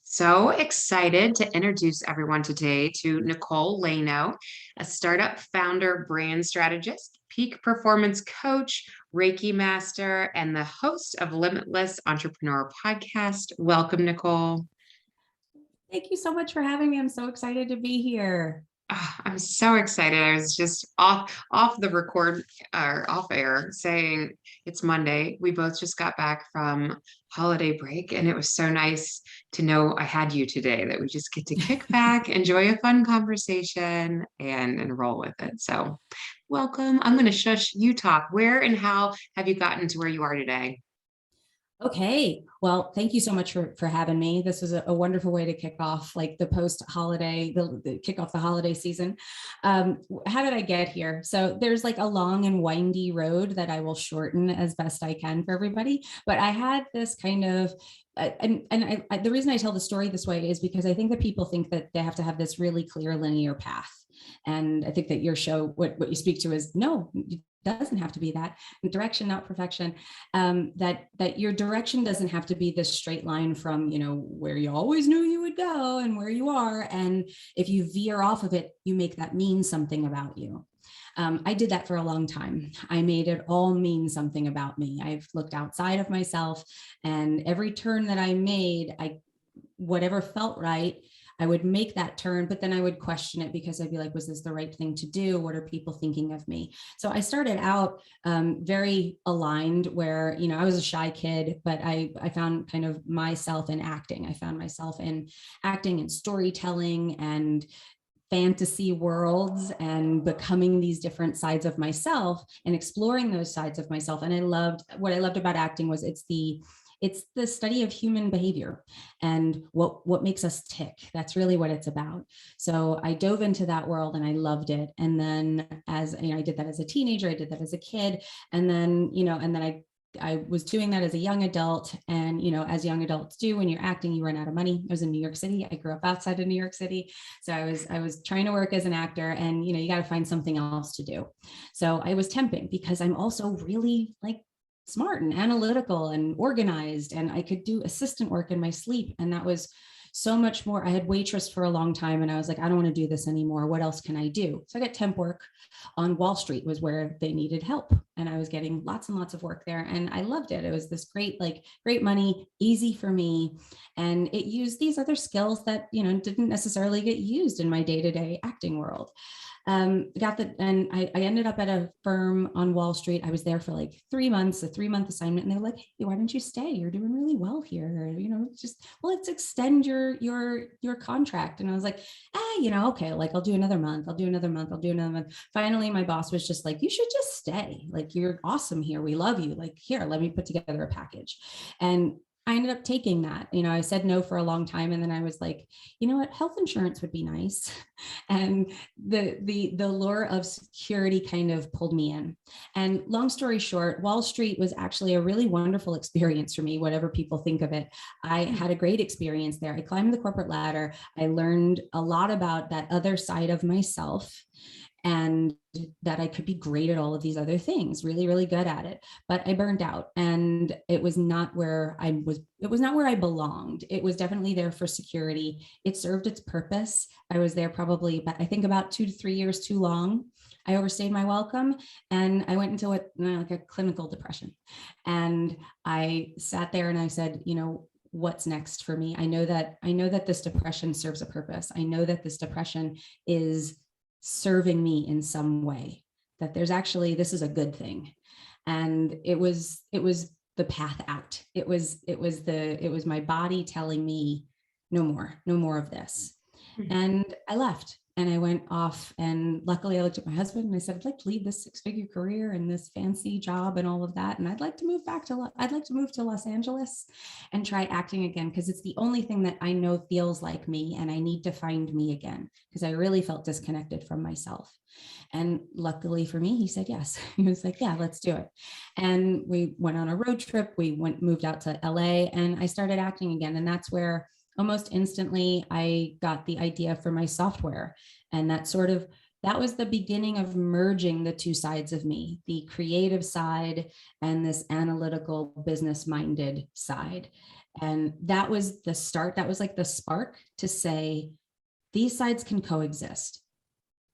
So excited to introduce everyone today to Nicole Laino, a startup founder, brand strategist, peak performance coach, Reiki master, and the host of Limitless Entrepreneur Podcast. Welcome, Nicole. Thank you so much for having me. I'm so excited to be here. I'm so excited. I was just off the record or off air saying it's Monday. We both just got back from holiday break, and it was so nice to know I had you today, that we just get to kick back, enjoy a fun conversation, and roll with it. So welcome. I'm going to shush you talk. Where and how have you gotten to where you are today? Okay. Well, thank you so much for having me. This is a wonderful way to kick off like the post holiday, the kick off the holiday season. How did I get here? So there's like a long and windy road that I will shorten as best I can for everybody. But I had this kind of the reason I tell the story this way is because I think that people think that they have to have this really clear linear path. And I think that your show, what you speak to is no, it doesn't have to be that. Direction, not perfection. That your direction doesn't have to be this straight line from, where you always knew you would go and where you are. And if you veer off of it, you make that mean something about you. I did that for a long time. I made it all mean something about me. I've looked outside of myself, and every turn that I made, whatever felt right, I would make that turn, but then I would question it because I'd be like, was this the right thing to do? What are people thinking of me? So I started out very aligned where, I was a shy kid, but I found kind of myself in acting. I found myself in acting and storytelling and fantasy worlds and becoming these different sides of myself and exploring those sides of myself. And what I loved about acting was it's the study of human behavior and what makes us tick. That's really what it's about. So I dove into that world and I loved it. And then I did that as a teenager, I did that as a kid. And then, I was doing that as a young adult. And, as young adults do, when you're acting, you run out of money. I was in New York City. I grew up outside of New York City. So I was trying to work as an actor, and, you got to find something else to do. So I was temping because I'm also really like smart and analytical and organized, and I could do assistant work in my sleep. And that was so much more. I had waitressed for a long time, and I was like, I don't want to do this anymore. What else can I do? So I got temp work on Wall Street, was where they needed help. And I was getting lots and lots of work there. And I loved it. It was this great money, easy for me. And it used these other skills that, didn't necessarily get used in my day-to-day acting world. And I ended up at a firm on Wall Street. I was there for like 3 months, a 3-month assignment. And they were like, hey, why don't you stay? You're doing really well here. Let's extend your contract. And I was like, okay, like I'll do another month. I'll do another month. I'll do another month. Finally, my boss was just like, you should just stay. Like, you're awesome here. We love you. Like, here, let me put together a package. And I ended up taking that. I said no for a long time. And then I was like, you know what? Health insurance would be nice. And the lure of security kind of pulled me in. And long story short, Wall Street was actually a really wonderful experience for me, whatever people think of it. I had a great experience there. I climbed the corporate ladder. I learned a lot about that other side of myself, and that I could be great at all of these other things, really, really good at it. But I burned out, and it was not where I belonged. It was definitely there for security. It served its purpose. I was there probably, I think, about 2 to 3 years too long. I overstayed my welcome, and I went into like a clinical depression. And I sat there and I said, what's next for me? I know that this depression serves a purpose. I know that this depression is serving me in some way, that this is a good thing. And it was the path out. It was my body telling me no more of this. And I left, and I went off, and luckily I looked at my husband and I said, I'd like to leave this 6-figure career and this fancy job and all of that. And I'd like to move to Los Angeles and try acting again, because it's the only thing that I know feels like me, and I need to find me again, because I really felt disconnected from myself. And luckily for me, he said yes. He was like, yeah, let's do it. And we went on a road trip. We moved out to LA, and I started acting again. And that's where almost instantly I got the idea for my software. And that sort of that was the beginning of merging the two sides of me, the creative side and this analytical, business-minded side. And that was the start. That was like the spark to say, these sides can coexist.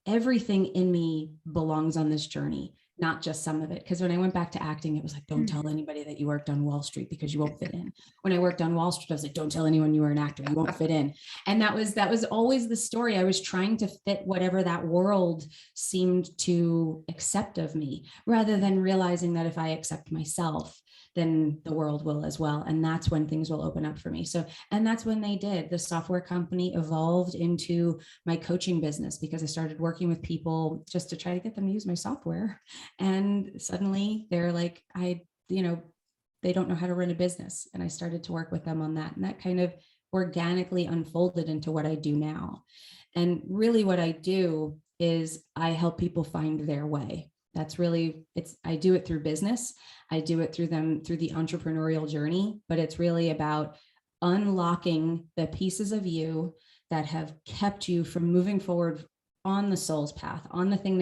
Everything in me belongs on this journey, not just some of it. Because when I went back to acting, it was like, don't tell anybody that you worked on Wall Street because you won't fit in. When I worked on Wall Street, I was like, don't tell anyone you were an actor, you won't fit in. And that was always the story. I was trying to fit whatever that world seemed to accept of me, rather than realizing that if I accept myself, then the world will as well. And that's when things will open up for me. So, and that's when they did. The software company evolved into my coaching business, because I started working with people just to try to get them to use my software. And suddenly they're like, they don't know how to run a business. And I started to work with them on that. And that kind of organically unfolded into what I do now. And really what I do is I help people find their way. That's really, I do it through business. I do it through the entrepreneurial journey, but it's really about unlocking the pieces of you that have kept you from moving forward on the soul's path, on the thing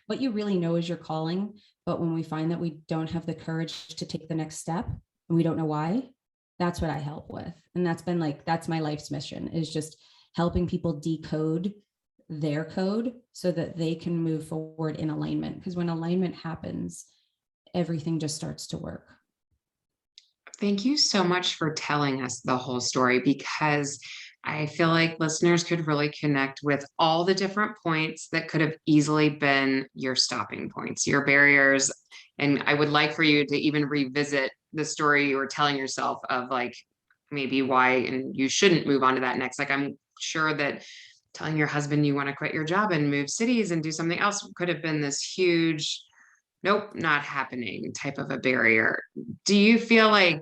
what you really know is your calling. But when we find that we don't have the courage to take the next step and we don't know why, that's what I help with. And that's my life's mission, is just helping people decode their code so that they can move forward in alignment. Because when alignment happens, everything just starts to work. Thank you so much for telling us the whole story, because I feel like listeners could really connect with all the different points that could have easily been your stopping points, your barriers. And I would like for you to even revisit the story you were telling yourself of like maybe why and you shouldn't move on to that next. Like, I'm sure that telling your husband you want to quit your job and move cities and do something else could have been this huge, nope, not happening type of a barrier. Do you feel like,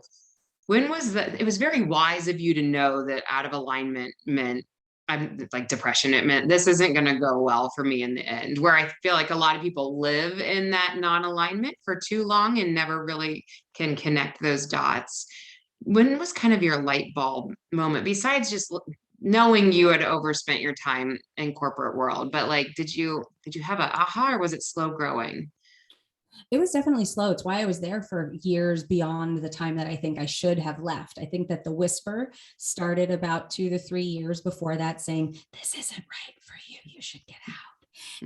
when was that? It was very wise of you to know that out of alignment meant, I'm like depression. It meant this isn't going to go well for me in the end, where I feel like a lot of people live in that non-alignment for too long and never really can connect those dots. When was kind of your light bulb moment, besides just knowing you had overspent your time in corporate world, but like, did you have a aha, or was it slow growing? It was definitely slow. It's why I was there for years beyond the time that I think I should have left. I think that the whisper started about 2 to 3 years before that, saying, this isn't right for you. You should get out.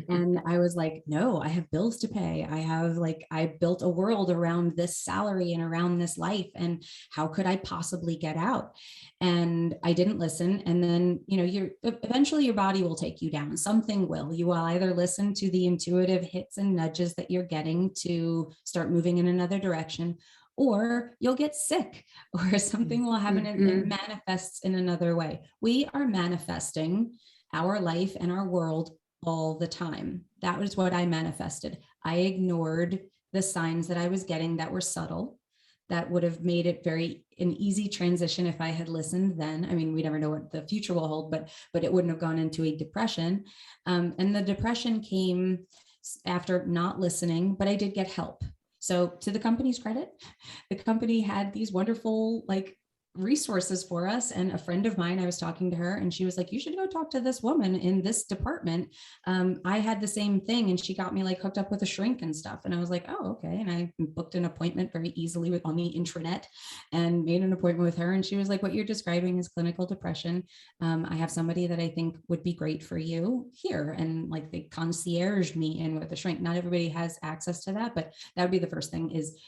And I was like, no, I have bills to pay. I built a world around this salary and around this life. And how could I possibly get out? And I didn't listen. And then, eventually your body will take you down. Something will. You will either listen to the intuitive hits and nudges that you're getting to start moving in another direction, or you'll get sick, or something will happen and it manifests in another way. We are manifesting our life and our world all the time. That was what I manifested. I ignored the signs that I was getting that were subtle, that would have made it an easy transition if I had listened then. I mean, we never know what the future will hold, but it wouldn't have gone into a depression. And the depression came after not listening, but I did get help. So to the company's credit, the company had these wonderful, resources for us. And a friend of mine, I was talking to her and she was like, you should go talk to this woman in this department. I had the same thing. And she got me hooked up with a shrink and stuff. And I was like, oh, okay. And I booked an appointment very easily on the intranet and made an appointment with her. And she was like, what you're describing is clinical depression. I have somebody that I think would be great for you here. And they concierged me in with a shrink. Not everybody has access to that, but that would be the first thing, is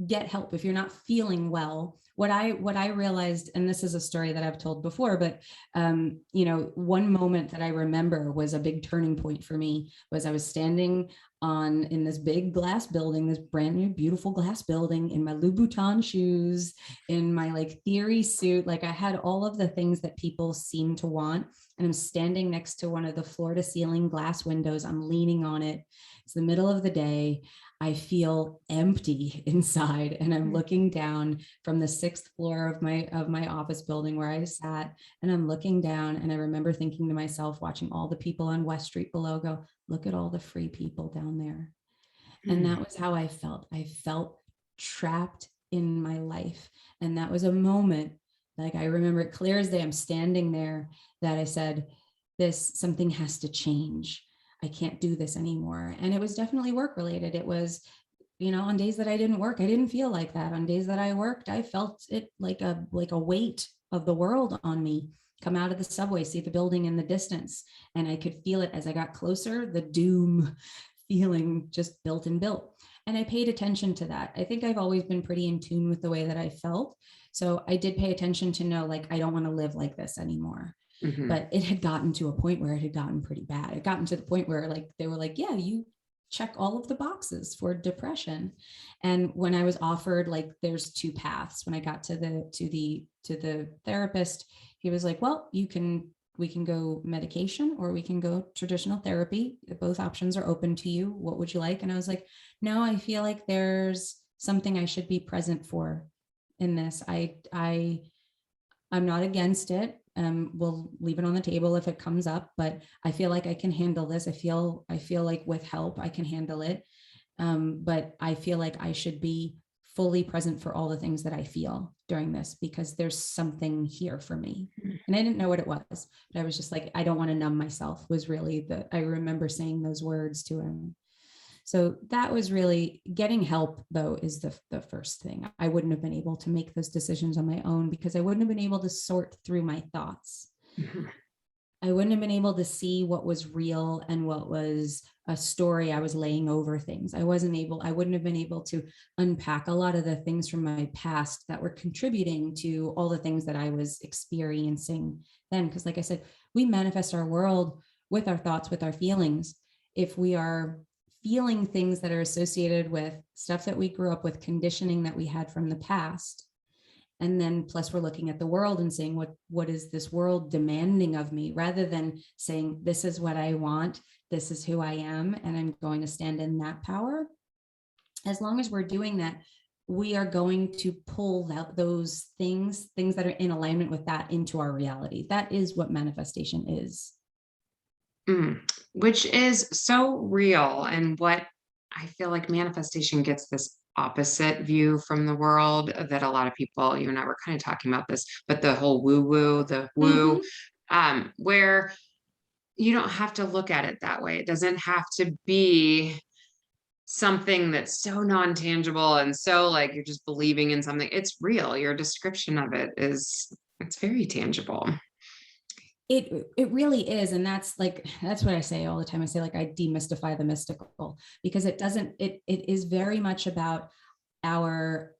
get help if you're not feeling well. What I realized, and this is a story that I've told before, but one moment that I remember was a big turning point for me, was I was standing in this big glass building, this brand new, beautiful glass building, in my Louboutin shoes, in my theory suit. I had all of the things that people seem to want. And I'm standing next to one of the floor to ceiling glass windows. I'm leaning on it. It's the middle of the day. I feel empty inside, and I'm looking down from the 6th floor of my office building where I sat, and I'm looking down, and I remember thinking to myself, watching all the people on West Street below go, look at all the free people down there. And that was how I felt. I felt trapped in my life. And that was a moment, I remember it clear as day. I'm standing there, that I said, something has to change. I can't do this anymore. And it was definitely work related. It was, on days that I didn't work, I didn't feel like that. On days that I worked, I felt it like a weight of the world on me. Come out of the subway, see the building in the distance, and I could feel it as I got closer, the doom feeling just built and built. And I paid attention to that. I think I've always been pretty in tune with the way that I felt. So I did pay attention to know, like, I don't want to live like this anymore. Mm-hmm. But it had gotten to a point where it had gotten pretty bad. It gotten to the point where, like, they were like, yeah, you check all of the boxes for depression. And when I was offered, like, there's two paths. When I got to the therapist, he was like, well, we can go medication or we can go traditional therapy. Both options are open to you. What would you like? And I was like, no, I feel like there's something I should be present for in this. I'm not against it. We'll leave it on the table if it comes up, but I feel like I can handle this. I feel like with help, I can handle it. But I feel like I should be fully present for all the things that I feel during this, because there's something here for me. And I didn't know what it was, but I was just like, I don't want to numb myself, was really I remember saying those words to him. So that was really getting help, though, is the first thing. I wouldn't have been able to make those decisions on my own, because I wouldn't have been able to sort through my thoughts. Mm-hmm. I wouldn't have been able to see what was real and what was a story I was laying over things. I wouldn't have been able to unpack a lot of the things from my past that were contributing to all the things that I was experiencing then. Because like I said, we manifest our world with our thoughts, with our feelings. If we are feeling things that are associated with stuff that we grew up with, conditioning that we had from the past, and then plus we're looking at the world and saying, what is this world demanding of me, rather than saying, this is what I want, this is who I am, and I'm going to stand in that power. As long as we're doing that, we are going to pull out those things that are in alignment with that into our reality. That is what manifestation is. Which is so real. And what I feel like manifestation gets this opposite view from the world that a lot of people, you and I were kind of talking about this, but the whole woo, where you don't have to look at it that way. It doesn't have to be something that's so non-tangible and so like you're just believing in something. It's real. Your description of it it's very tangible. It really is. And that's what I say all the time. I say, like, I demystify the mystical, because it is very much about our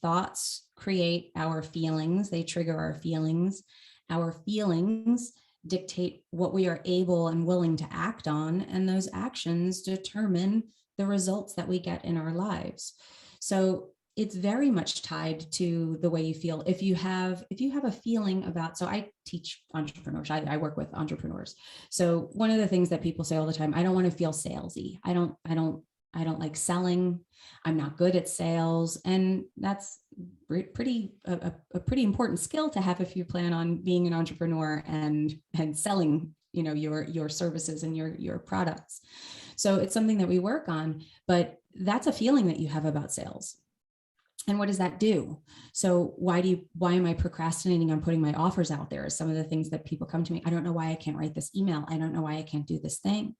thoughts create our feelings. They trigger our feelings. Our feelings dictate what we are able and willing to act on. And those actions determine the results that we get in our lives. So it's very much tied to the way you feel. If you have a feeling about, so I teach entrepreneurs, I work with entrepreneurs. So one of the things that people say all the time, I don't want to feel salesy. I don't like selling. I'm not good at sales. And that's a pretty important skill to have if you plan on being an entrepreneur and selling, your services and your products. So it's something that we work on, but that's a feeling that you have about sales. And what does that do? So why am I procrastinating on putting my offers out there? Some of the things that people come to me, I don't know why I can't write this email. I don't know why I can't do this thing.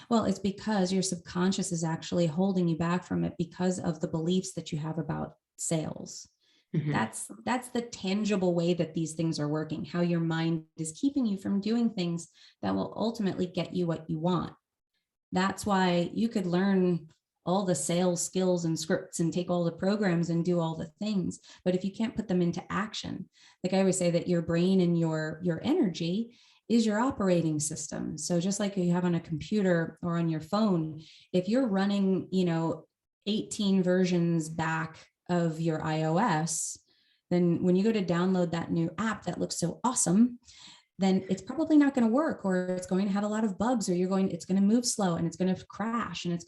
Well, it's because your subconscious is actually holding you back from it because of the beliefs that you have about sales. Mm-hmm. That's the tangible way that these things are working, how your mind is keeping you from doing things that will ultimately get you what you want. That's why you could learn all the sales skills and scripts and take all the programs and do all the things. But if you can't put them into action, like I always say, that your brain and your energy is your operating system. So just like you have on a computer or on your phone, if you're running, 18 versions back of your iOS, then when you go to download that new app that looks so awesome, then it's probably not going to work, or it's going to have a lot of bugs, or it's going to move slow and it's going to crash. And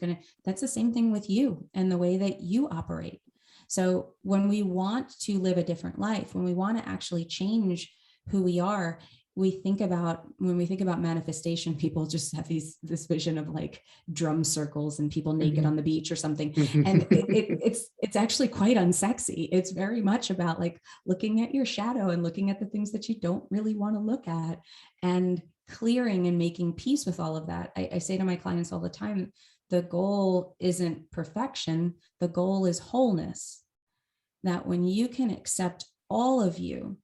that's the same thing with you and the way that you operate. So when we want to live a different life, when we want to actually change who we are, when we think about manifestation, people just have this vision of like drum circles and people naked on the beach or something. And it's actually quite unsexy. It's very much about like looking at your shadow and looking at the things that you don't really want to look at and clearing and making peace with all of that. I say to my clients all the time, the goal isn't perfection. The goal is wholeness. That when you can accept all of you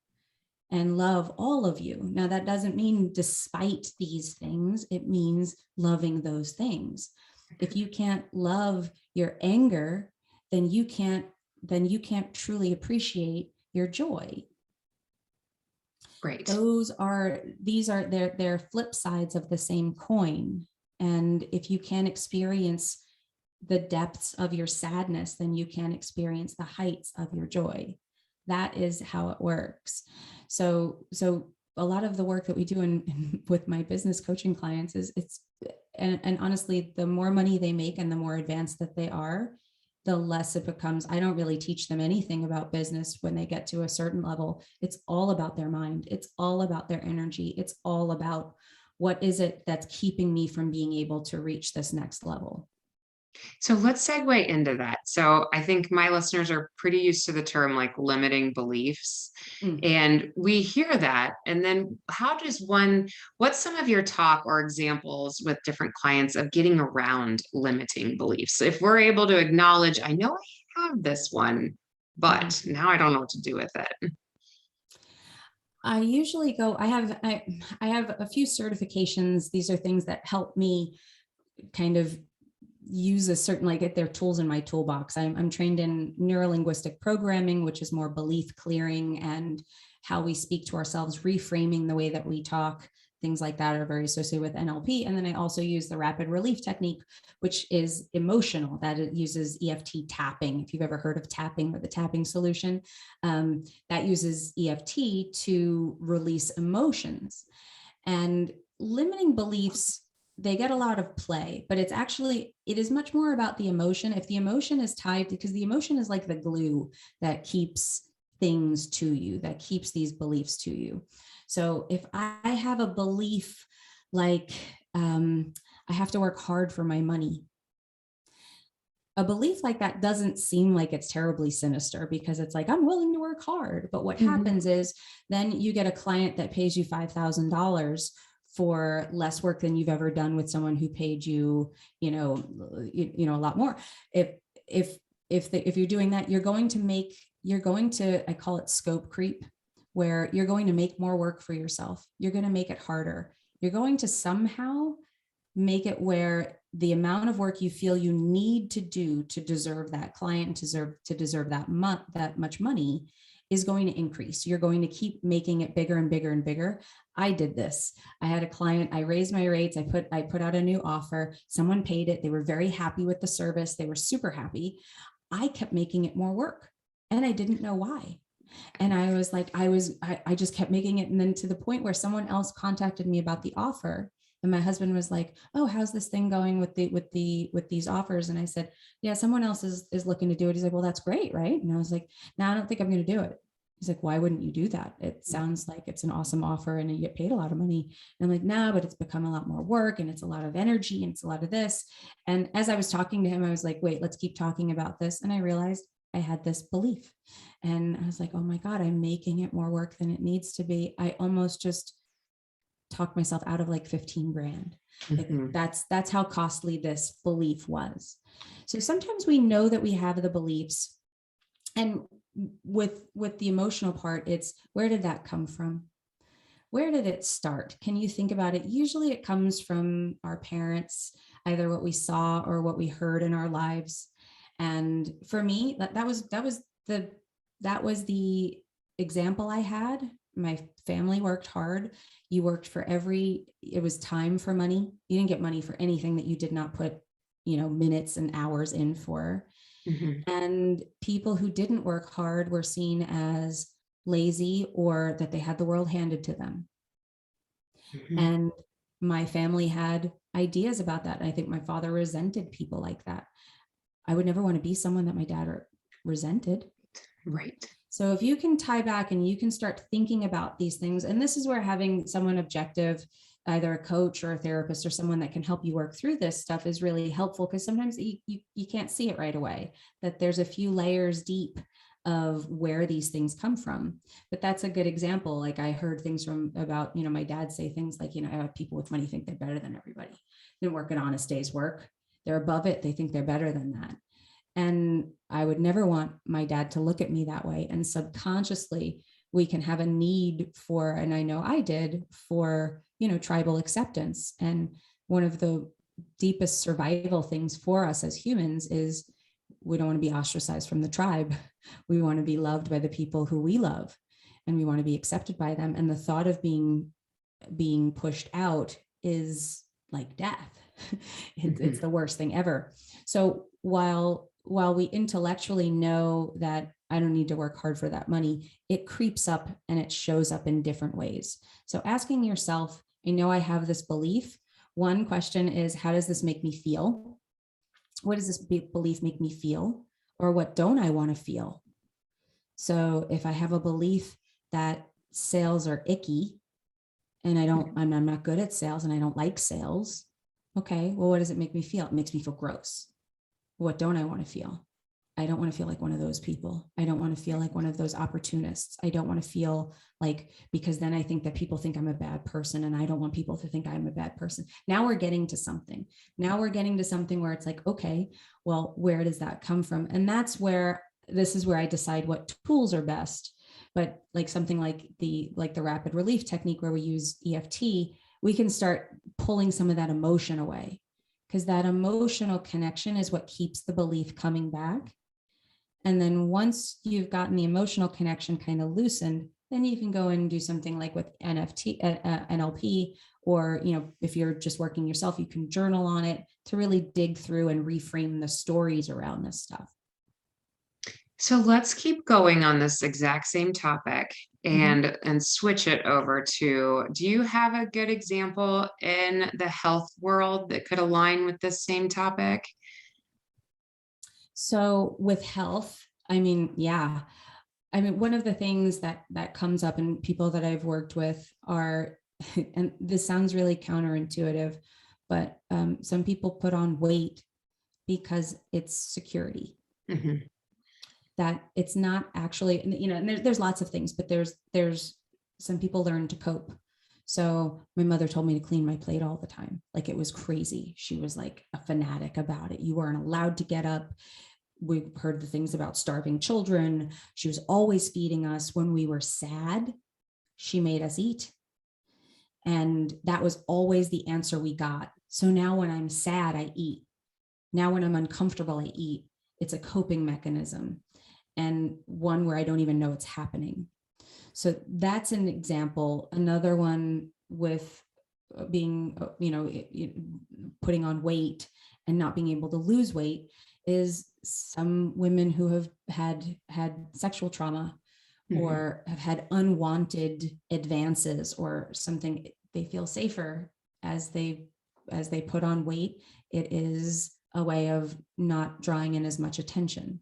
and love all of you. Now, that doesn't mean despite these things, it means loving those things. If you can't love your anger, then you can't truly appreciate your joy. Right. They're flip sides of the same coin. And if you can't experience the depths of your sadness, then you can experience the heights of your joy. That is how it works. So a lot of the work that we do with my business coaching clients and honestly, the more money they make and the more advanced that they are, the less it becomes. I don't really teach them anything about business when they get to a certain level. It's all about their mind. It's all about their energy. It's all about what is it that's keeping me from being able to reach this next level. So let's segue into that. So I think my listeners are pretty used to the term like limiting beliefs. And we hear that. And then what's some of your talk or examples with different clients of getting around limiting beliefs? If we're able to acknowledge, I know I have this one, but now I don't know what to do with it. I usually go, I have a few certifications. These are things that help me kind of use a certain, like they're tools in my toolbox. I'm trained in neurolinguistic programming, which is more belief clearing and how we speak to ourselves, reframing the way that we talk. Things like that are very associated with NLP. And then I also use the rapid relief technique, which is emotional, that it uses EFT tapping. If you've ever heard of tapping or the tapping solution, that uses EFT to release emotions. And limiting beliefs, they get a lot of play, but it is much more about the emotion. If the emotion is tied, because the emotion is like the glue that keeps things to you, that keeps these beliefs to you. So if I have a belief like I have to work hard for my money, a belief like that doesn't seem like it's terribly sinister because it's like, I'm willing to work hard. But what happens is then you get a client that pays you $5,000 for less work than you've ever done with someone who paid you, a lot more. If you're doing that, you're going to, I call it scope creep, where you're going to make more work for yourself. You're going to make it harder. You're going to somehow make it where the amount of work you feel you need to do to deserve that client, to deserve that much money is going to increase. You're going to keep making it bigger and bigger and bigger. I did this. I had a client, I raised my rates. I put out a new offer. Someone paid it. They were very happy with the service. They were super happy. I kept making it more work and I didn't know why. And I was like, I just kept making it. And then to the point where someone else contacted me about the offer. And my husband was like, oh, how's this thing going with these offers? And I said, yeah, someone else is looking to do it. He's like, well, that's great. Right. And I was like, no, I don't think I'm going to do it. He's like, why wouldn't you do that? It sounds like it's an awesome offer and you get paid a lot of money. And I'm like, no, but it's become a lot more work and it's a lot of energy and it's a lot of this. And as I was talking to him, I was like, wait, let's keep talking about this. And I realized I had this belief and I was like, oh my God, I'm making it more work than it needs to be. I almost just talked myself out of like 15 grand. Like that's how costly this belief was. So sometimes we know that we have the beliefs, and with the emotional part, it's where did that come from? Where did it start? Can you think about it? Usually it comes from our parents, either what we saw or what we heard in our lives. And for me, that was the example I had. My family worked hard. You worked it was time for money. You didn't get money for anything that you did not put, minutes and hours in for. And people who didn't work hard were seen as lazy or that they had the world handed to them. And my family had ideas about that. And I think my father resented people like that. I would never want to be someone that my dad resented. Right. So if you can tie back and you can start thinking about these things, and this is where having someone objective, either a coach or a therapist or someone that can help you work through this stuff is really helpful, because sometimes you can't see it right away, that there's a few layers deep of where these things come from. But that's a good example. Like I heard things from about, my dad say things like, people with money think they're better than everybody. They don't work an honest day's work. They're above it. They think they're better than that. And I would never want my dad to look at me that way. And subconsciously, we can have a need for, and I know I did, for, tribal acceptance. And one of the deepest survival things for us as humans is we don't want to be ostracized from the tribe. We want to be loved by the people who we love, and we want to be accepted by them. And the thought of being pushed out is like death. It's the worst thing ever. So while we intellectually know that I don't need to work hard for that money, it creeps up and it shows up in different ways. So asking yourself, I know I have this belief. One question is, how does this make me feel? What does this belief make me feel? Or what don't I want to feel? So if I have a belief that sales are icky and I'm not good at sales and I don't like sales. Okay, well, what does it make me feel? It makes me feel gross. What don't I want to feel? I don't want to feel like one of those people. I don't want to feel like one of those opportunists. I don't want to feel like, because then I think that people think I'm a bad person, and I don't want people to think I'm a bad person. Now we're getting to something. Where it's like, okay, well, where does that come from? And this is where I decide what tools are best. But like something like the rapid relief technique, where we use EFT, we can start pulling some of that emotion away, because that emotional connection is what keeps the belief coming back. And then once you've gotten the emotional connection kind of loosened, then you can go and do something like with NLP, or, if you're just working yourself, you can journal on it to really dig through and reframe the stories around this stuff. So let's keep going on this exact same topic and switch it over to, do you have a good example in the health world that could align with this same topic? So with health, one of the things that comes up in people that I've worked with are, and this sounds really counterintuitive, but some people put on weight because it's security. Mm-hmm. That it's not actually, and there's lots of things, but there's some people learn to cope. So my mother told me to clean my plate all the time. Like, it was crazy. She was like a fanatic about it. You weren't allowed to get up. We've heard the things about starving children. She was always feeding us. When we were sad, she made us eat. And that was always the answer we got. So now when I'm sad, I eat. Now when I'm uncomfortable, I eat. It's a coping mechanism, and one where I don't even know it's happening. So that's an example. Another one with being, putting on weight and not being able to lose weight is some women who have had sexual trauma, or have had unwanted advances or something. They feel safer as they put on weight. It is a way of not drawing in as much attention.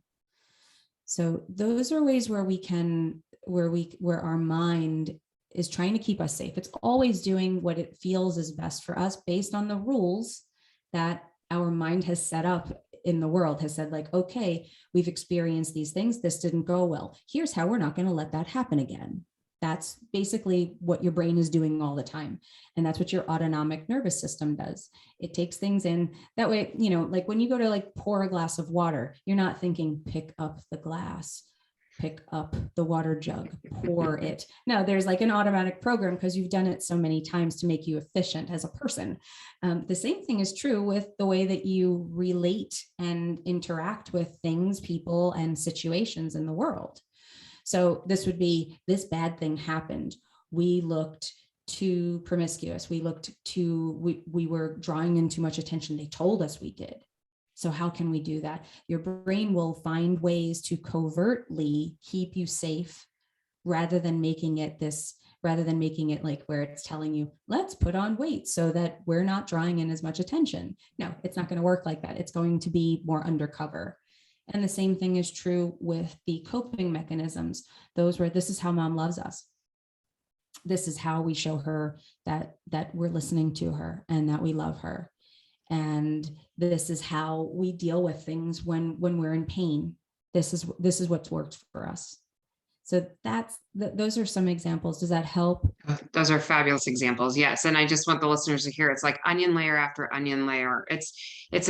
So those are ways where where our mind is trying to keep us safe. It's always doing what it feels is best for us based on the rules that our mind has set up in the world, has said, like, okay, we've experienced these things. This didn't go well. Here's how we're not going to let that happen again. That's basically what your brain is doing all the time. And that's what your autonomic nervous system does. It takes things in that way, like when you go to like pour a glass of water, you're not thinking, pick up the glass, pick up the water jug, pour it. No, there's like an automatic program because you've done it so many times to make you efficient as a person. The same thing is true with the way that you relate and interact with things, people, and situations in the world. So this would be, this bad thing happened. We looked too promiscuous. We were drawing in too much attention. They told us we did. So how can we do that? Your brain will find ways to covertly keep you safe rather than making it like where it's telling you, let's put on weight so that we're not drawing in as much attention. No, it's not going to work like that. It's going to be more undercover. And the same thing is true with the coping mechanisms. Those where this is how mom loves us. This is how we show her that we're listening to her and that we love her. And this is how we deal with things when we're in pain. This is what's worked for us. So those are some examples. Does that help? Those are fabulous examples. Yes. And I just want the listeners to hear, it's like onion layer after onion layer. It is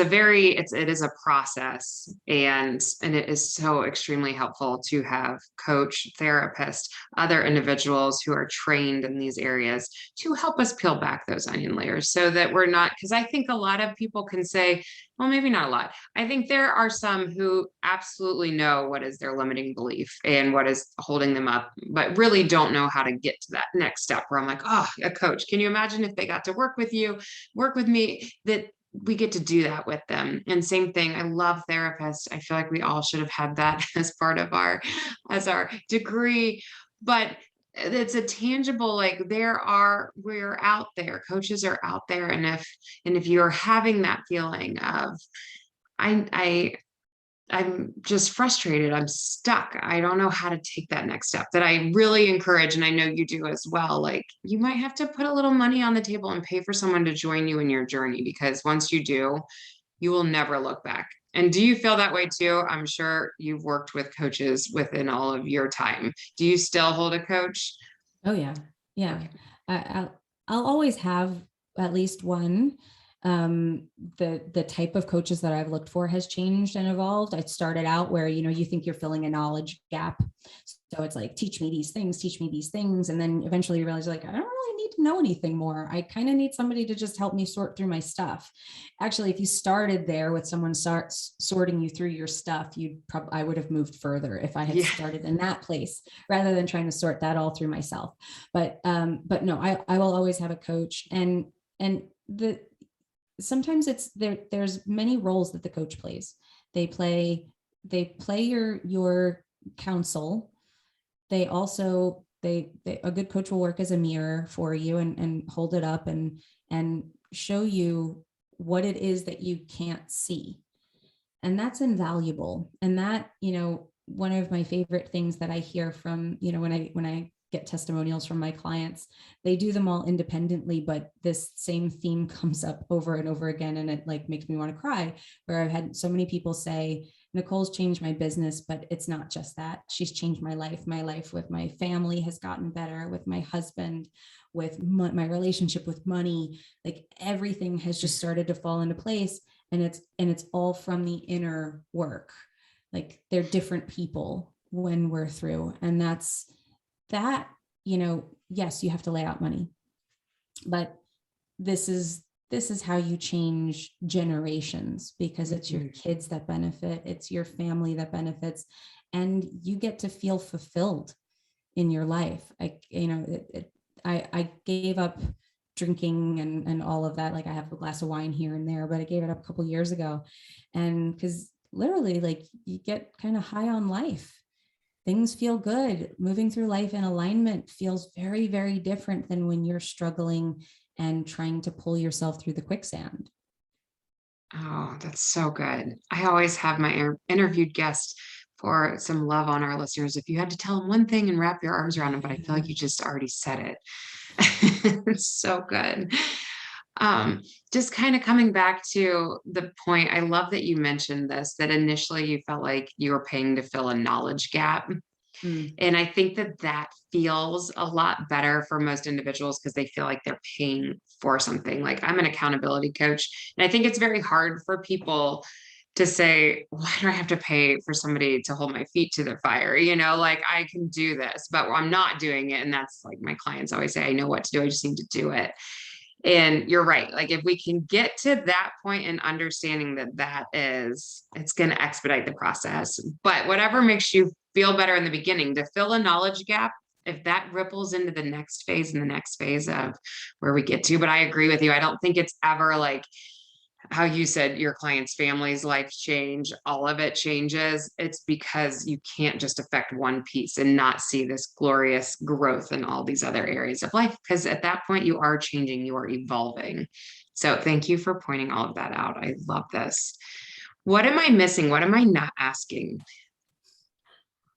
a process, and it is so extremely helpful to have coach, therapist, other individuals who are trained in these areas to help us peel back those onion layers so that we're not, because I think a lot of people can say, well, maybe not a lot. I think there are some who absolutely know what is their limiting belief and what is holding them up, but really don't know how to get to that next step where I'm like, oh, a coach. Can you imagine if they got to work with you, work with me, that we get to do that with them? And same thing. I love therapists. I feel like we all should have had that as part of our degree, but it's a tangible, like we're out there, coaches are out there. And if you're having that feeling of, I'm just frustrated, I'm stuck, I don't know how to take that next step, that I really encourage, and I know you do as well, like you might have to put a little money on the table and pay for someone to join you in your journey, because once you do, you will never look back. And do you feel that way too? I'm sure you've worked with coaches within all of your time. Do you still hold a coach? Oh yeah. Yeah. I'll always have at least one. The type of coaches that I've looked for has changed and evolved. I started out where, you think you're filling a knowledge gap. So it's like, teach me these things. And then eventually you realize like, I don't really need to know anything more. I kind of need somebody to just help me sort through my stuff. Actually, if you started there with someone sorting you through your stuff, I would have moved further if I had started in that place rather than trying to sort that all through myself. But no, I will always have a coach, and sometimes there's many roles that the coach plays. They play your counsel. They also, a good coach will work as a mirror for you and hold it up and show you what it is that you can't see. And that's invaluable. And that, one of my favorite things that I hear from, when I get testimonials from my clients, they do them all independently, but this same theme comes up over and over again. And it like makes me want to cry, where I've had so many people say, Nicole's changed my business, but it's not just that. She's changed my life. My life with my family has gotten better, with my husband, with my relationship with money, like everything has just started to fall into place. And it's all from the inner work. Like they're different people when we're through. And that's that, yes, you have to lay out money, but this is how you change generations, because it's your kids that benefit, it's your family that benefits, and you get to feel fulfilled in your life. I gave up drinking and all of that. Like I have a glass of wine here and there, but I gave it up a couple of years ago. And because literally like you get kind of high on life. Things feel good. Moving through life in alignment feels very, very different than when you're struggling and trying to pull yourself through the quicksand. Oh, that's so good. I always have my interviewed guests for some love on our listeners. If you had to tell them one thing and wrap your arms around them, but I feel like you just already said it. It's so good. Just kind of coming back to the point, I love that you mentioned this, that initially you felt like you were paying to fill a knowledge gap. And I think that feels a lot better for most individuals because they feel like they're paying for something. Like I'm an accountability coach, and I think it's very hard for people to say, why do I have to pay for somebody to hold my feet to the fire? Like I can do this, but I'm not doing it. And that's like my clients always say, I know what to do. I just need to do it. And you're right. Like if we can get to that point and understanding it's going to expedite the process. But whatever makes you feel better in the beginning, to fill a knowledge gap, if that ripples into the next phase and the next phase of where we get to. But I agree with you. I don't think it's ever like how you said your clients' families' life change, all of it changes. It's because you can't just affect one piece and not see this glorious growth in all these other areas of life. Because at that point you are changing, you are evolving. So thank you for pointing all of that out. I love this. What am I missing? What am I not asking?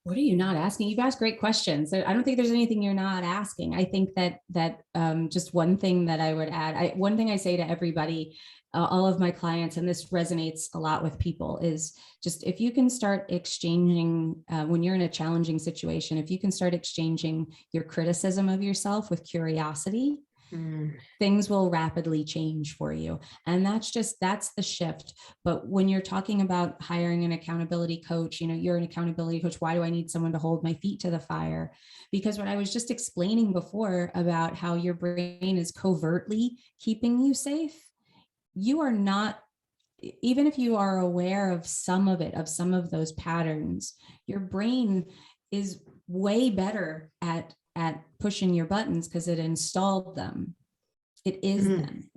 What are you not asking? You've asked great questions. I don't think there's anything you're not asking. I think that just one thing that I would add, one thing I say to everybody, all of my clients, and this resonates a lot with people, is just if you can start exchanging, when you're in a challenging situation, if you can start exchanging your criticism of yourself with curiosity, things will rapidly change for you. And that's the shift. But when you're talking about hiring an accountability coach, you're an accountability coach. Why do I need someone to hold my feet to the fire? Because what I was just explaining before about how your brain is covertly keeping you safe, you are not, even if you are aware of some of those patterns, your brain is way better at pushing your buttons because it installed them. It is them.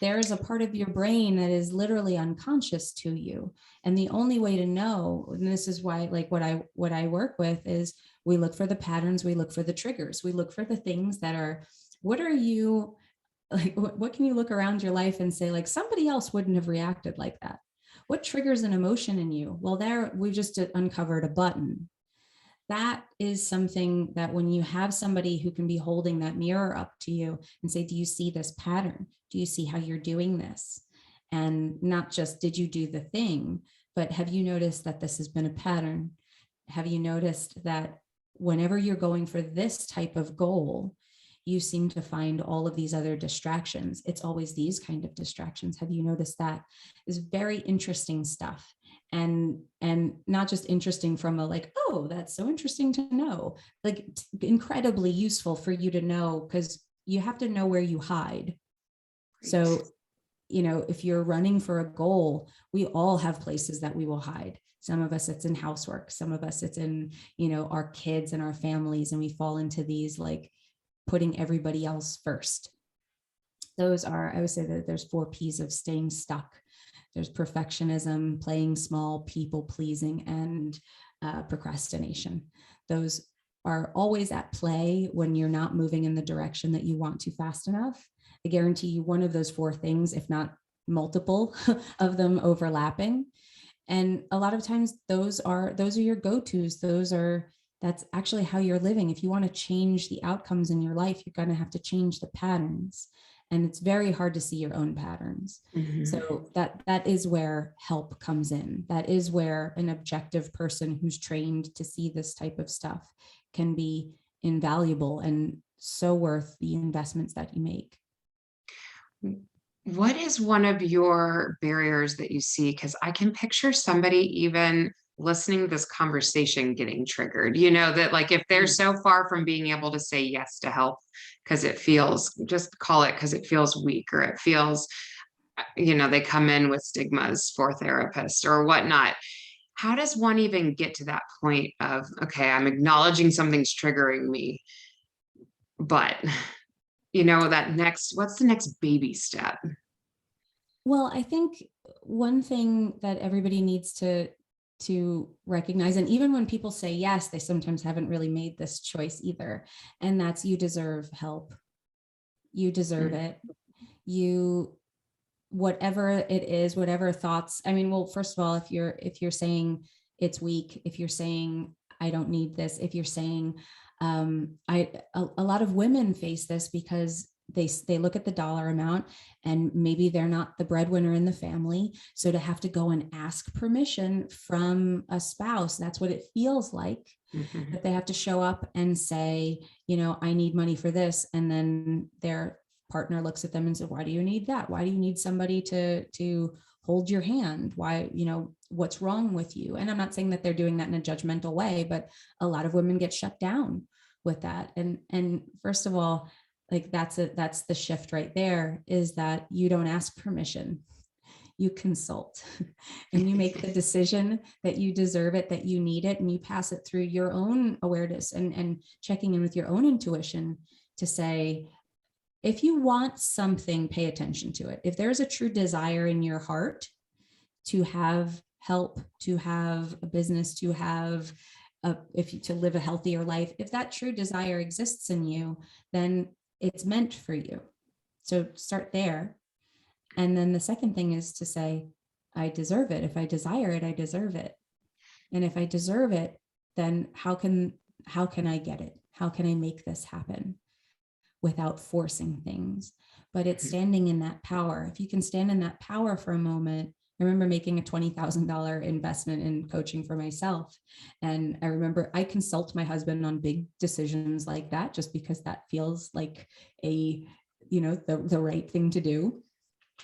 There is a part of your brain that is literally unconscious to you. And the only way to know, and this is why, like what I work with, is we look for the patterns, we look for the triggers, we look for the things that are, what are you, like, what can you look around your life and say, like, somebody else wouldn't have reacted like that? What triggers an emotion in you? Well, there, we just uncovered a button. That is something that when you have somebody who can be holding that mirror up to you and say, do you see this pattern? Do you see how you're doing this? And not just, did you do the thing, but have you noticed that this has been a pattern? Have you noticed that whenever you're going for this type of goal, you seem to find all of these other distractions? It's always these kind of distractions. Have you noticed that? Is very interesting stuff. And not just interesting from a like, oh, that's so interesting to know, like incredibly useful for you to know, because you have to know where you hide. So, if you're running for a goal, we all have places that we will hide. Some of us, it's in housework. Some of us, it's in, our kids and our families. And we fall into these, like, putting everybody else first. Those are, I would say that there's 4 P's of staying stuck. There's perfectionism, playing small, people pleasing, and procrastination. Those are always at play when you're not moving in the direction that you want to fast enough. I guarantee you one of those 4 things, if not multiple of them, overlapping. And a lot of times those are your go-tos. That's actually how you're living. If you want to change the outcomes in your life, you're going to have to change the patterns. And it's very hard to see your own patterns. So that is where help comes in. That is where an objective person who's trained to see this type of stuff can be invaluable and so worth the investments that you make. What is one of your barriers that you see? Because I can picture somebody even listening to this conversation getting triggered, that like if they're so far from being able to say yes to help because it feels, just call it because it feels weak, or it feels, they come in with stigmas for therapists or whatnot. How does one even get to that point of, okay, I'm acknowledging something's triggering me, but what's the next baby step? Well, I think one thing that everybody needs to recognize, and even when people say yes, they sometimes haven't really made this choice either, and that's, you deserve help. You deserve it. Whatever it is, whatever thoughts, well, first of all, if you're saying it's weak, if you're saying I don't need this, if you're saying a lot of women face this because they look at the dollar amount and maybe they're not the breadwinner in the family. So to have to go and ask permission from a spouse, that's what it feels like. That they have to show up and say, I need money for this. And then their partner looks at them and says, why do you need that? Why do you need somebody to hold your hand? Why, what's wrong with you? And I'm not saying that they're doing that in a judgmental way, but a lot of women get shut down with that. And first of all, like that's the shift right there, is that you don't ask permission. You consult and you make the decision that you deserve it, that you need it, and you pass it through your own awareness and checking in with your own intuition to say, if you want something, pay attention to it. If there's a true desire in your heart to have help, to have a business, to have to live a healthier life, if that true desire exists in you, then it's meant for you. So start there. And then the second thing is to say, I deserve it. If I desire it, I deserve it. And if I deserve it, then how can I get it? How can I make this happen without forcing things? But it's standing in that power. If you can stand in that power for a moment. I remember making a $20,000 investment in coaching for myself. And I remember I consult my husband on big decisions like that, just because that feels like the right thing to do.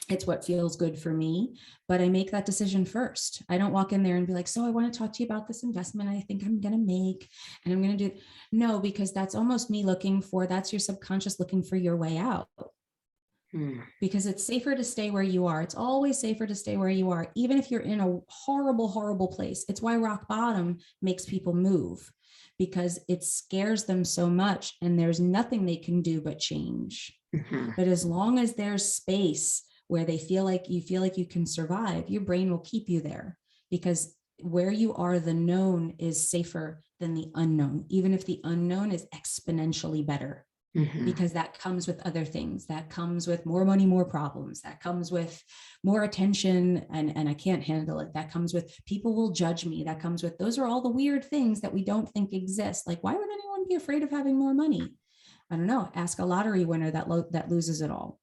It's what feels good for me, but I make that decision first. I don't walk in there and be like, so I want to talk to you about this investment I think I'm going to make, and I'm going to do it. No, because that's almost me that's your subconscious looking for your way out. Because it's safer to stay where you are. It's always safer to stay where you are, even if you're in a horrible, horrible place. It's why rock bottom makes people move, because it scares them so much and there's nothing they can do but change. But as long as there's space where you feel like you can survive, your brain will keep you there, because where you are, the known is safer than the unknown, even if the unknown is exponentially better. Because that comes with other things. That comes with more money, more problems. That comes with more attention, and I can't handle it. That comes with people will judge me. That comes with, those are all the weird things that we don't think exist. Like, why would anyone be afraid of having more money? I don't know. Ask a lottery winner that loses it all.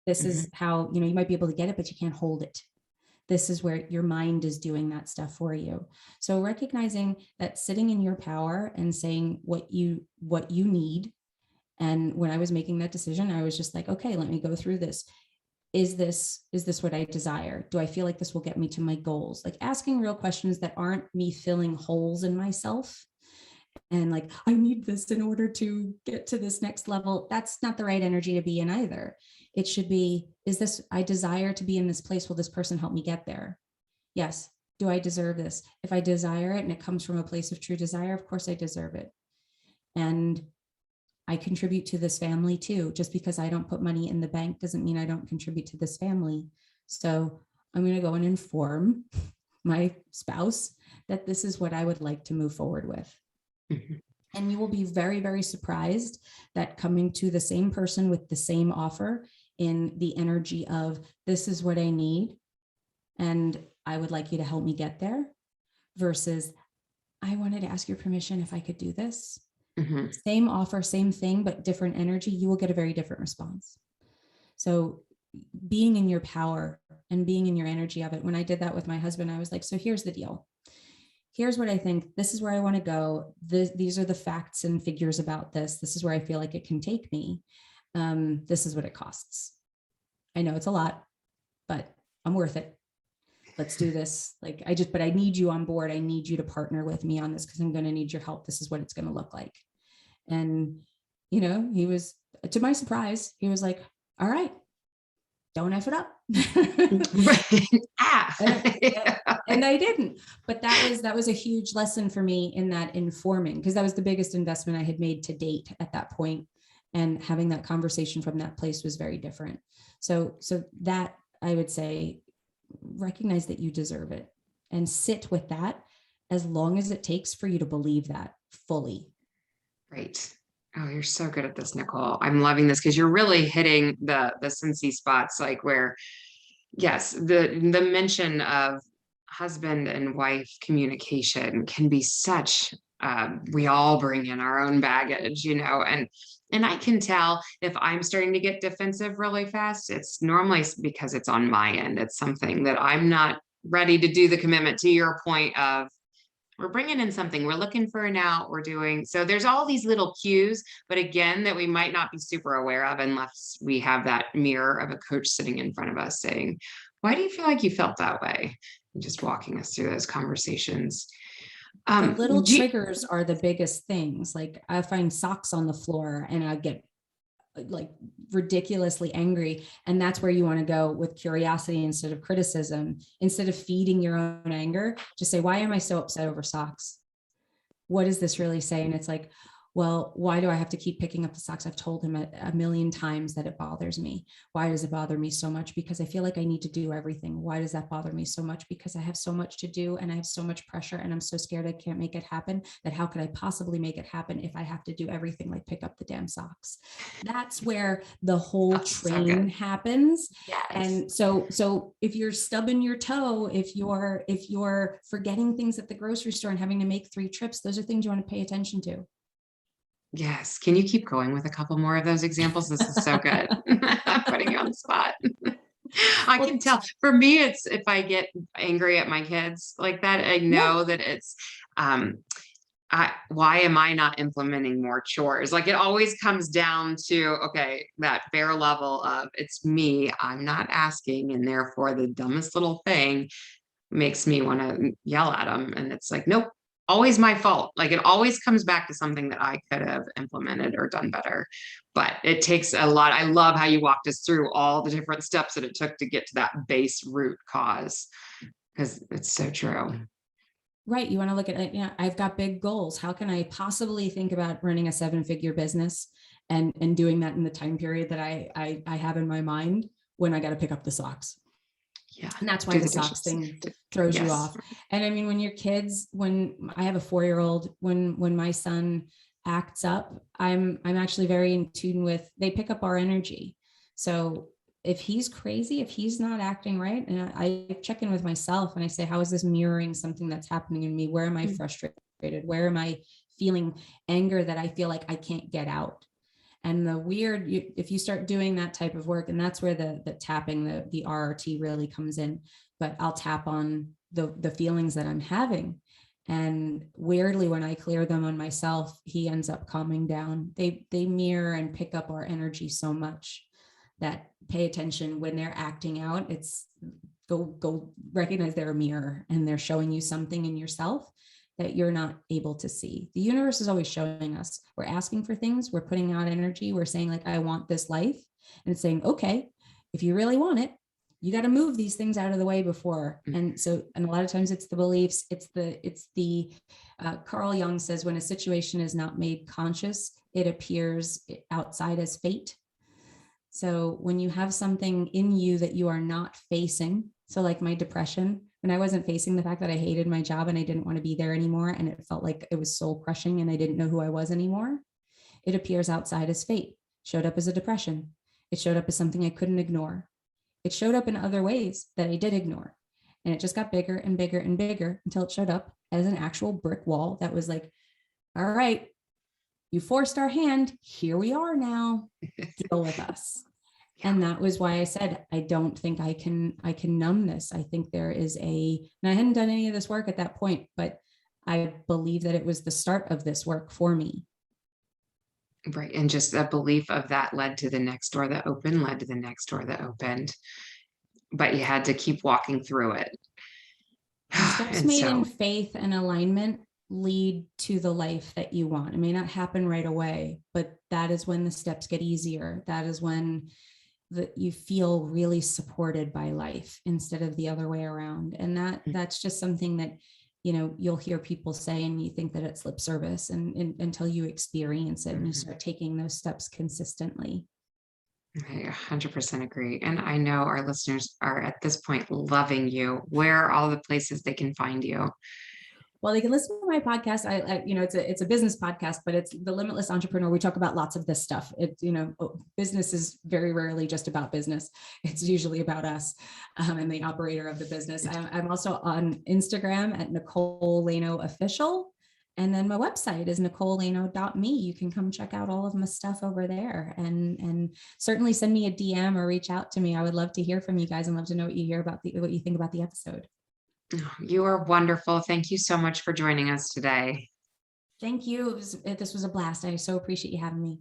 This is how, you might be able to get it, but you can't hold it. This is where your mind is doing that stuff for you. So recognizing that, sitting in your power and saying what you need. And when I was making that decision, I was just like, okay, let me go through this. Is this what I desire? Do I feel like this will get me to my goals? Like, asking real questions that aren't me filling holes in myself. And like, I need this in order to get to this next level. That's not the right energy to be in either. It should be, I desire to be in this place. Will this person help me get there? Yes. Do I deserve this? If I desire it and it comes from a place of true desire, of course I deserve it. And I contribute to this family too. Just because I don't put money in the bank doesn't mean I don't contribute to this family. So I'm going to go and inform my spouse that this is what I would like to move forward with. And you will be very, very surprised that coming to the same person with the same offer, in the energy of, this is what I need, and I would like you to help me get there, versus, I wanted to ask your permission if I could do this. Same offer, same thing, but different energy, you will get a very different response. So being in your power and being in your energy of it. When I did that with my husband, I was like, so here's the deal. Here's what I think. This is where I want to go. These are the facts and figures about this. This is where I feel like it can take me. This is what it costs. I know it's a lot, but I'm worth it. Let's do this. But I need you on board. I need you to partner with me on this, because I'm going to need your help. This is what it's going to look like. And, he was, to my surprise, he was like, all right, don't F it up. And I didn't, but that was a huge lesson for me in that informing, because that was the biggest investment I had made to date at that point. And having that conversation from that place was very different. So that, I would say, recognize that you deserve it and sit with that as long as it takes for you to believe that fully. Right. Oh, you're so good at this, Nicole. I'm loving this, because you're really hitting the sensey spots, like where, yes, the mention of husband and wife communication can be such, we all bring in our own baggage, and I can tell if I'm starting to get defensive really fast, it's normally because it's on my end. It's something that I'm not ready to do the commitment, to your point of, we're bringing in something, we're looking for an out, we're doing. So there's all these little cues, but again, that we might not be super aware of unless we have that mirror of a coach sitting in front of us saying, why do you feel like you felt that way? And just walking us through those conversations. The little triggers are the biggest things. Like, I find socks on the floor and I get like ridiculously angry. And that's where you want to go with curiosity instead of criticism. Instead of feeding your own anger, just say, why am I so upset over socks? What does this really say? And it's like, Well, why do I have to keep picking up the socks? I've told him a million times that it bothers me. Why does it bother me so much? Because I feel like I need to do everything. Why does that bother me so much? Because I have so much to do and I have so much pressure and I'm so scared I can't make it happen, that how could I possibly make it happen if I have to do everything like pick up the damn socks? That's where the whole train happens. Yes. And so if you're stubbing your toe, if you're forgetting things at the grocery store and having to make 3 trips, those are things you want to pay attention to. Yes. Can you keep going with a couple more of those examples? This is so good. I'm putting you on the spot. I can tell. For me, it's if I get angry at my kids like that, I know that it's why am I not implementing more chores? Like it always comes down to, okay, that bare level of it's me, I'm not asking. And therefore the dumbest little thing makes me want to yell at them. And it's like, nope, always my fault. Like it always comes back to something that I could have implemented or done better. But it takes a lot. I love how you walked us through all the different steps that it took to get to that base root cause, because it's so true. Right. You want to look at it. I've got big goals. How can I possibly think about running a 7-figure business and doing that in the time period that I have in my mind when I got to pick up the socks? Yeah. And that's why the socks thing throws you off. And I mean, when your kids, when I have a 4-year-old, when my son acts up, I'm actually very in tune with, they pick up our energy. So if he's crazy, if he's not acting right, and I check in with myself and I say, how is this mirroring something that's happening in me? Where am I frustrated? Where am I feeling anger that I feel like I can't get out? And the weird, if you start doing that type of work, and that's where the tapping, the RRT really comes in, but I'll tap on the feelings that I'm having. And weirdly, when I clear them on myself, he ends up calming down. They mirror and pick up our energy so much that pay attention when they're acting out. It's go recognize they're a mirror and they're showing you something in yourself that you're not able to see. The universe is always showing us. We're asking for things. We're putting out energy. We're saying like, I want this life. And it's saying, okay, if you really want it, you got to move these things out of the way before. And so, and a lot of times it's the beliefs, it's the Carl Jung says, when a situation is not made conscious, it appears outside as fate. So when you have something in you that you are not facing, so like my depression, when I wasn't facing the fact that I hated my job and I didn't want to be there anymore, and it felt like it was soul crushing and I didn't know who I was anymore, it appears outside as fate. Showed up as a depression. It showed up as something I couldn't ignore. It showed up in other ways that I did ignore. And it just got bigger and bigger and bigger until it showed up as an actual brick wall that was like, all right, you forced our hand. Here we are now. Deal with us. And that was why I said, I don't think I can numb this. I think there is and I hadn't done any of this work at that point, but I believe that it was the start of this work for me. Right. And just the belief of that led to the next door that opened, led to the next door that opened, but you had to keep walking through it. Steps made in faith and alignment lead to the life that you want. It may not happen right away, but that is when the steps get easier. That is when you feel really supported by life instead of the other way around. And that's just something that, you'll hear people say, and you think that it's lip service and until you experience it and you start taking those steps consistently. I 100% agree. And I know our listeners are at this point loving you. Where are all the places they can find you? Well, they can listen to my podcast. It's a business podcast, but it's the Limitless Entrepreneur. We talk about lots of this stuff. Business is very rarely just about business. It's usually about us and the operator of the business. I'm also on Instagram at Nicole Laino Official. And then my website is nicolelaino.me. You can come check out all of my stuff over there and certainly send me a DM or reach out to me. I would love to hear from you guys and love to know what you think about the episode. You are wonderful. Thank you so much for joining us today. Thank you. This was a blast. I so appreciate you having me.